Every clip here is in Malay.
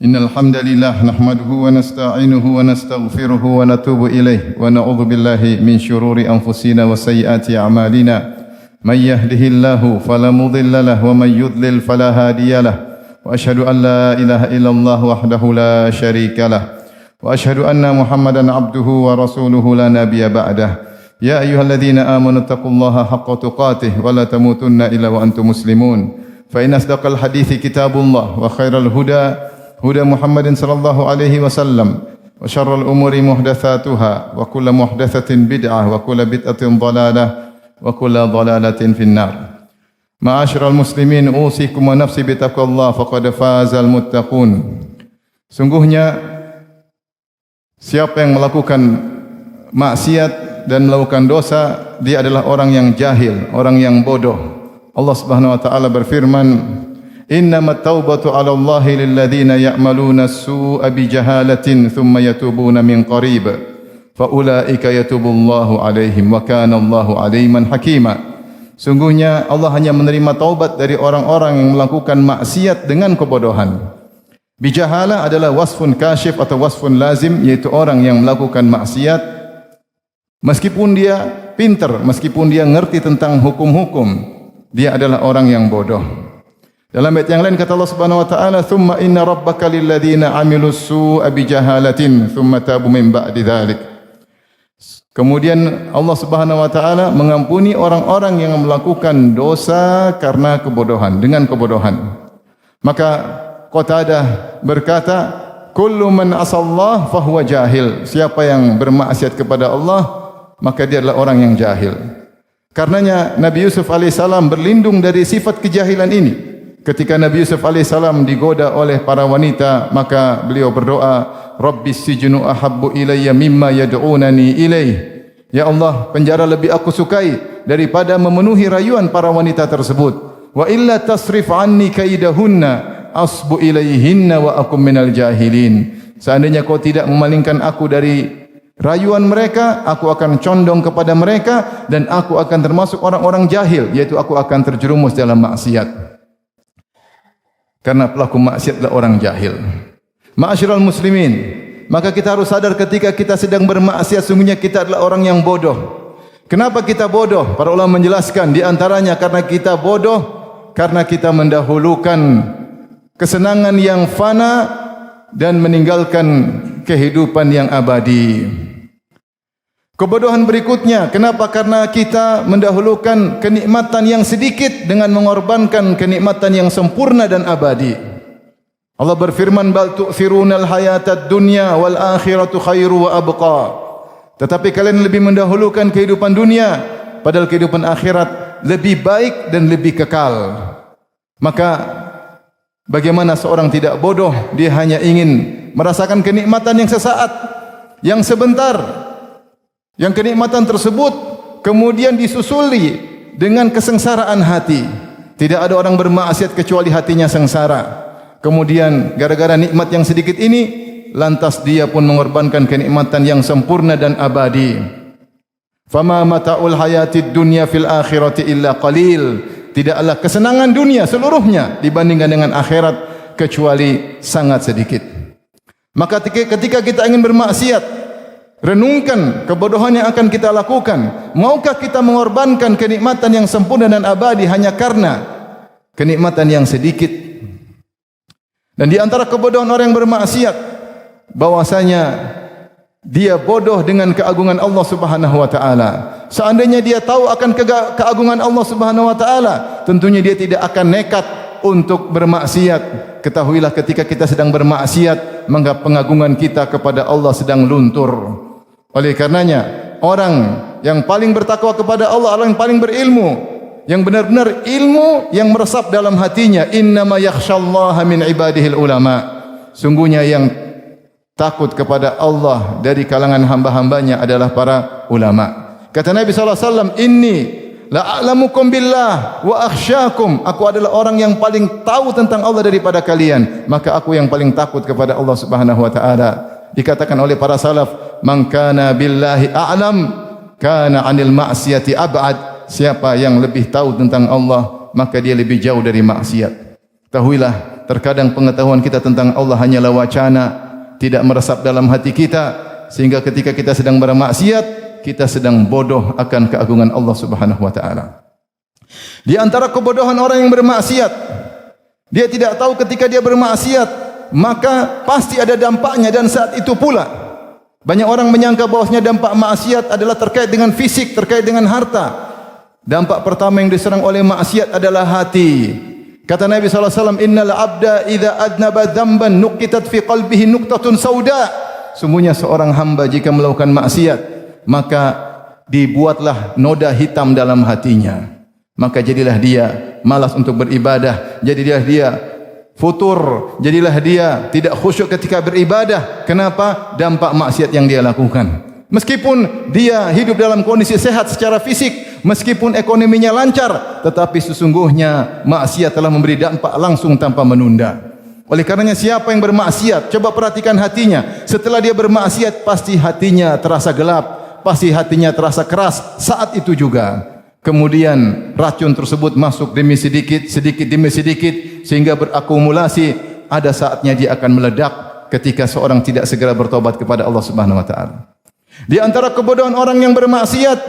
إن الحمد لله نحمده ونستعينه ونستغفره ونتوب إليه ونعوذ بالله من شرور أنفسنا وسيئات أعمالنا من يهده الله فلا مضل له ومن يضلل فلا هادي له وأشهد أن لا إله إلا الله وحده لا شريك له وأشهد أن محمدا عبده ورسوله لا نبي بعده يا أيها الذين آمنوا اتقوا الله حق تقاته ولا تموتن إلا وأنتم مسلمون فإن أصدق الحديث كتاب الله وخير الهدى هدى محمد صلى الله عليه وسلم وشر الأمور محدثاتها وكل محدثة بدعة وكل بدعة ضلالة وكل ضلالة في النار. معاشر المسلمين أوصيكم ونفسي بتقوى الله فقد فاز المتقون. Sungguhnya siapa yang melakukan maksiat dan melakukan dosa, dia adalah orang yang jahil, orang yang bodoh. Allah Subhanahu wa taala berfirman, innamat taubatu 'ala Allahi lil ladzina ya'maluna as-su'a bi jahalatin thumma yatubuna min qarib fa ulaika yatubullahu 'alaihim wa kana Allahu 'aliman hakima. Sungguhnya Allah hanya menerima taubat dari orang-orang yang melakukan maksiat dengan kebodohan. Bijahalah adalah wasfun kasyif atau wasfun lazim, yaitu orang yang melakukan maksiat meskipun dia pintar, meskipun dia ngerti tentang hukum-hukum, dia adalah orang yang bodoh. Dalam ayat yang lain kata Allah Subhanahu wa taala, "Tsumma inna rabbaka lil ladzina 'amilus su'a bi jahalatin tsumma tabu min ba'di dzalik." Kemudian Allah Subhanahu wa taala mengampuni orang-orang yang melakukan dosa karena kebodohan, dengan kebodohan. Maka Qatadah berkata, "Kullu man asallah fahuwa jahil." Siapa yang bermaksiat kepada Allah, maka dia adalah orang yang jahil. Karenanya Nabi Yusuf alaihissalam berlindung dari sifat kejahilan ini. Ketika Nabi Yusuf alaihissalam digoda oleh para wanita, maka beliau berdoa, Rabbis sijnu ahabbu ilayya mimma yad'unani ilaih. Ya Allah, penjara lebih aku sukai daripada memenuhi rayuan para wanita tersebut. Wa illa tasrif anni kaidahunna asbu ilayhinna wa akum minal jahilin. Seandainya kau tidak memalingkan aku dari rayuan mereka, aku akan condong kepada mereka dan aku akan termasuk orang-orang jahil, yaitu aku akan terjerumus dalam maksiat. Karena pelaku maksiat adalah orang jahil. Ma'asyiral muslimin, maka kita harus sadar ketika kita sedang bermaksiat, sungguhnya kita adalah orang yang bodoh. Kenapa kita bodoh? Para ulama menjelaskan, di antaranya karena kita bodoh, karena kita mendahulukan kesenangan yang fana dan meninggalkan kehidupan yang abadi. Kebodohan berikutnya, kenapa? Karena kita mendahulukan kenikmatan yang sedikit dengan mengorbankan kenikmatan yang sempurna dan abadi. Allah berfirman, bal tu'thirunal hayatad dunya wal akhiratu khairu wa abqa. Tetapi kalian lebih mendahulukan kehidupan dunia, padahal kehidupan akhirat lebih baik dan lebih kekal. Maka bagaimana seorang tidak bodoh, dia hanya ingin merasakan kenikmatan yang sesaat, yang sebentar. Yang kenikmatan tersebut kemudian disusuli dengan kesengsaraan hati. Tidak ada orang bermaksiat kecuali hatinya sengsara. Kemudian gara-gara nikmat yang sedikit ini, lantas dia pun mengorbankan kenikmatan yang sempurna dan abadi. Fama mata'ul hayatid dunya fil akhirati illa qalil. Tidaklah kesenangan dunia seluruhnya dibandingkan dengan akhirat kecuali sangat sedikit. Maka ketika kita ingin bermaksiat, renungkan kebodohan yang akan kita lakukan. Maukah kita mengorbankan kenikmatan yang sempurna dan abadi hanya karena kenikmatan yang sedikit? Dan di antara kebodohan orang yang bermaksiat, bahwasanya dia bodoh dengan keagungan Allah Subhanahu wa taala. Seandainya dia tahu akan keagungan Allah Subhanahu wa taala, tentunya dia tidak akan nekat untuk bermaksiat. Ketahuilah ketika kita sedang bermaksiat, maka pengagungan kita kepada Allah sedang luntur. Oleh karenanya, orang yang paling bertakwa kepada Allah, orang yang paling berilmu, yang benar-benar ilmu yang meresap dalam hatinya, innama yakhsyallaha min ibadihil ulama. Sungguhnya yang takut kepada Allah dari kalangan hamba-hambanya adalah para ulama. Kata Nabi SAW, inni la'alamukum billah wa akhsyakum. Aku adalah orang yang paling tahu tentang Allah daripada kalian, maka aku yang paling takut kepada Allah Subhanahu wa taala. Dikatakan oleh para salaf, man kana billahi a'lam kana 'anil ma'siyati ab'ad. Siapa yang lebih tahu tentang Allah, maka dia lebih jauh dari maksiat. Ketahuilah terkadang pengetahuan kita tentang Allah hanyalah wacana, tidak meresap dalam hati kita, sehingga ketika kita sedang bermaksiat, kita sedang bodoh akan keagungan Allah Subhanahu wa taala. Di antara kebodohan orang yang bermaksiat, dia tidak tahu ketika dia bermaksiat, maka pasti ada dampaknya, dan saat itu pula banyak orang menyangka bahwasanya dampak maksiat adalah terkait dengan fisik, terkait dengan harta. Dampak pertama yang diserang oleh maksiat adalah hati. Kata Nabi SAW, innal abda idza adnaba dzamban nuqitat fi qalbihi nuqtatun sauda. Sungguhnya seorang hamba jika melakukan maksiat, maka dibuatlah noda hitam dalam hatinya. Maka jadilah dia malas untuk beribadah, jadilah dia futur, jadilah dia tidak khusyuk ketika beribadah. Kenapa? Dampak maksiat yang dia lakukan. Meskipun dia hidup dalam kondisi sehat secara fisik, meskipun ekonominya lancar, tetapi sesungguhnya maksiat telah memberi dampak langsung tanpa menunda. Oleh karenanya siapa yang bermaksiat, coba perhatikan hatinya. Setelah dia bermaksiat, pasti hatinya terasa gelap, pasti hatinya terasa keras. Saat itu juga kemudian racun tersebut masuk demi sedikit, sedikit demi sedikit, sehingga berakumulasi. Ada saatnya dia akan meledak ketika seorang tidak segera bertobat kepada Allah Subhanahu wa taala. Di antara kebodohan orang yang bermaksiat,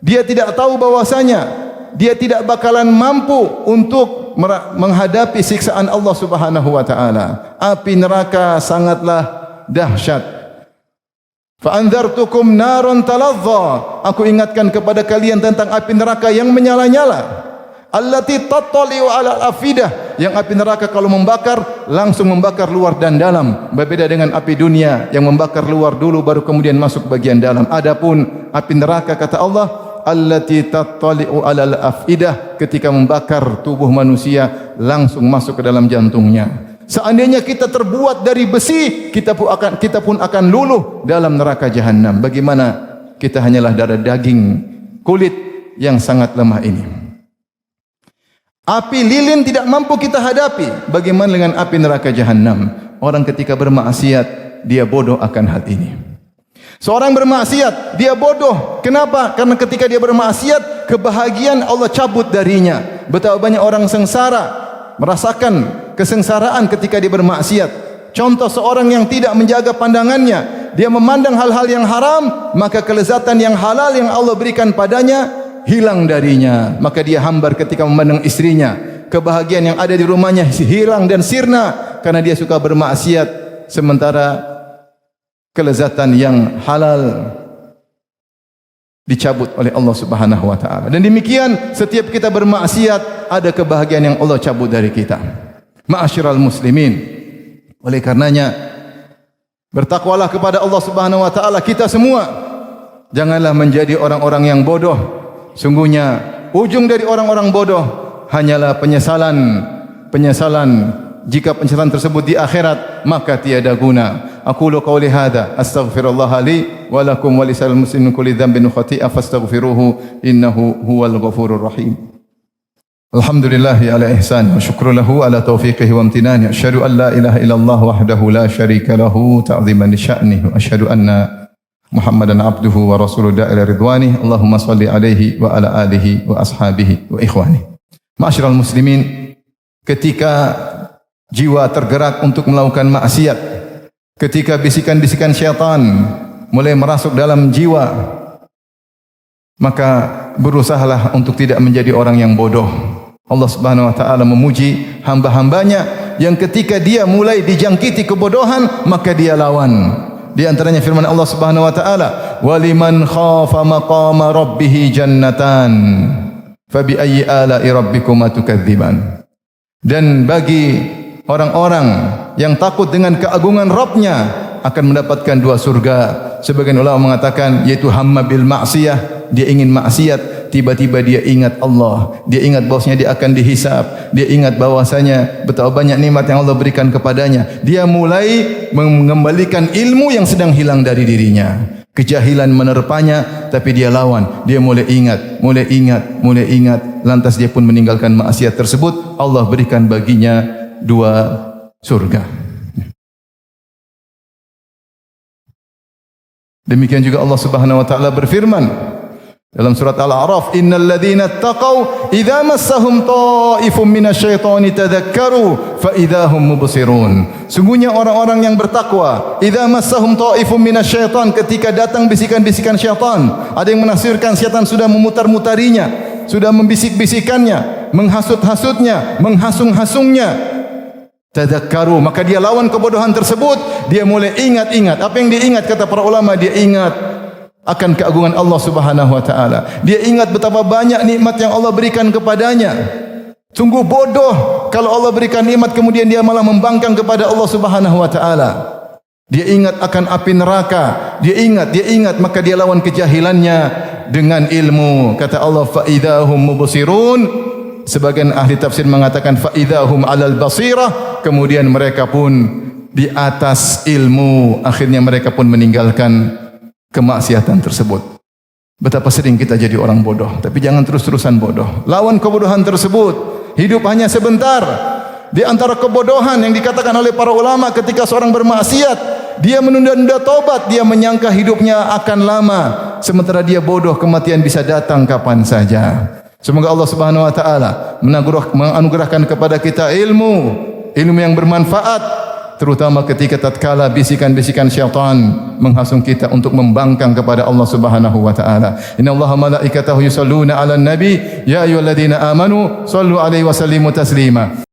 dia tidak tahu bahwasanya dia tidak bakalan mampu untuk menghadapi siksaan Allah Subhanahu wa taala. Api neraka sangatlah dahsyat. Fa anzartukum naran talazza. Aku ingatkan kepada kalian tentang api neraka yang menyala-nyala. Allati tattali'u 'ala al-afidah, yang api neraka kalau membakar langsung membakar luar dan dalam. Berbeda dengan api dunia yang membakar luar dulu baru kemudian masuk bagian dalam. Adapun api neraka kata Allah, allati tattali'u 'ala al-afidah, ketika membakar tubuh manusia langsung masuk ke dalam jantungnya. Seandainya kita terbuat dari besi, kita pun akan luluh dalam neraka jahanam. Bagaimana kita hanyalah darah daging, kulit yang sangat lemah ini. Api lilin tidak mampu kita hadapi. Bagaimana dengan api neraka jahanam? Orang ketika bermaksiat, dia bodoh akan hal ini. Seorang bermaksiat, dia bodoh. Kenapa? Karena ketika dia bermaksiat, kebahagiaan Allah cabut darinya. Betapa banyak orang sengsara, merasakan kesengsaraan ketika dia bermaksiat. Contoh seorang yang tidak menjaga pandangannya, dia memandang hal-hal yang haram, maka kelezatan yang halal yang Allah berikan padanya hilang darinya. Maka dia hambar ketika memandang istrinya. Kebahagiaan yang ada di rumahnya hilang dan sirna karena dia suka bermaksiat, sementara kelezatan yang halal dicabut oleh Allah Subhanahu wa taala. Dan demikian setiap kita bermaksiat, ada kebahagiaan yang Allah cabut dari kita. Ma'asyiral muslimin, oleh karenanya bertakwalah kepada Allah Subhanahu wa taala kita semua. Janganlah menjadi orang-orang yang bodoh. Sungguhnya ujung dari orang-orang bodoh hanyalah penyesalan. Jika penyesalan tersebut di akhirat, maka tiada guna. Aqulu qawli hadza astaghfirullah li wa lakum wa lisal muslimin kulli dhanbin khati'a fastaghfiruhu innahu huwal ghafurur rahim. Alhamdulillahi ala ihsani wa syukru lahu ala taufiqihi wa amtinani. Asyhadu an la ilaha illallah wahdahu la syarika lahu ta'ziman li sya'nihi. Asyhadu anna Muhammadan abduhu wa rasuluhu da'ila ridwanih. Allahumma salli alaihi wa ala alihi wa ashabihi wa ikhwani. Ma'asyiral muslimin, ketika jiwa tergerak untuk melakukan maksiat, ketika bisikan-bisikan syaitan mulai merasuk dalam jiwa, maka berusahalah untuk tidak menjadi orang yang bodoh. Allah Subhanahu wa taala memuji hamba-hambanya yang ketika dia mulai dijangkiti kebodohan, maka dia lawan. Di antaranya firman Allah Subhanahu wa taala, "Waliman khafa maqama rabbih jannatan, fabi ayyi ala'i rabbikuma tukadziban." Dan bagi orang-orang yang takut dengan keagungan Rabb-Nya akan mendapatkan dua surga. Sebagian ulama mengatakan yaitu hamma bil ma'siyah, dia ingin maksiat, tiba-tiba dia ingat Allah, dia ingat bahwasanya dia akan dihisab, dia ingat bahwasanya betapa banyak nikmat yang Allah berikan kepadanya. Dia mulai mengembalikan ilmu yang sedang hilang dari dirinya. Kejahilan menerpanya, tapi dia lawan. Dia mulai ingat. Lantas dia pun meninggalkan maksiat tersebut. Allah berikan baginya dua surga. Demikian juga Allah Subhanahu wa taala berfirman Dalam surat Al-A'raf, innal ladzina taqaw idza massahum ta'ifun minasyaitani tadhakkaru fa idzahum mubsirun. Sungguhnya orang-orang yang bertakwa, idza massahum ta'ifun minasyaitan, ketika datang bisikan-bisikan syaitan. Ada yang menafsirkan syaitan sudah memutar-mutarinya, sudah membisik-bisikannya, menghasut-hasutnya, menghasung-hasungnya. Tadhakkaru, maka dia lawan kebodohan tersebut, dia mulai ingat-ingat. Apa yang dia ingat, kata para ulama, dia ingat akan keagungan Allah Subhanahu wa taala. Dia ingat betapa banyak nikmat yang Allah berikan kepadanya. Sungguh bodoh kalau Allah berikan nikmat kemudian dia malah membangkang kepada Allah Subhanahu wa taala. Dia ingat akan api neraka, dia ingat, maka dia lawan kejahilannya dengan ilmu. Kata Allah, fa idzahum mubsirun. Sebagian ahli tafsir mengatakan fa idzahum alal basirah, kemudian mereka pun di atas ilmu, akhirnya mereka pun meninggalkan kemaksiatan tersebut. Betapa sering kita jadi orang bodoh, tapi jangan terus-terusan bodoh. Lawan kebodohan tersebut. Hidup hanya sebentar. Di antara kebodohan yang dikatakan oleh para ulama, ketika seorang bermaksiat, dia menunda-nunda taubat, dia menyangka hidupnya akan lama, sementara dia bodoh, kematian bisa datang kapan saja. Semoga Allah Subhanahu wa taala menganugerahkan kepada kita ilmu yang bermanfaat, terutama ketika tatkala bisikan-bisikan syaitan menghasung kita untuk membangkang kepada Allah Subhanahu wa taala. Innallaha malaikatahu yusholluna 'alan nabi ya ayyuhalladzina amanu shallu 'alaihi wa sallimu taslima.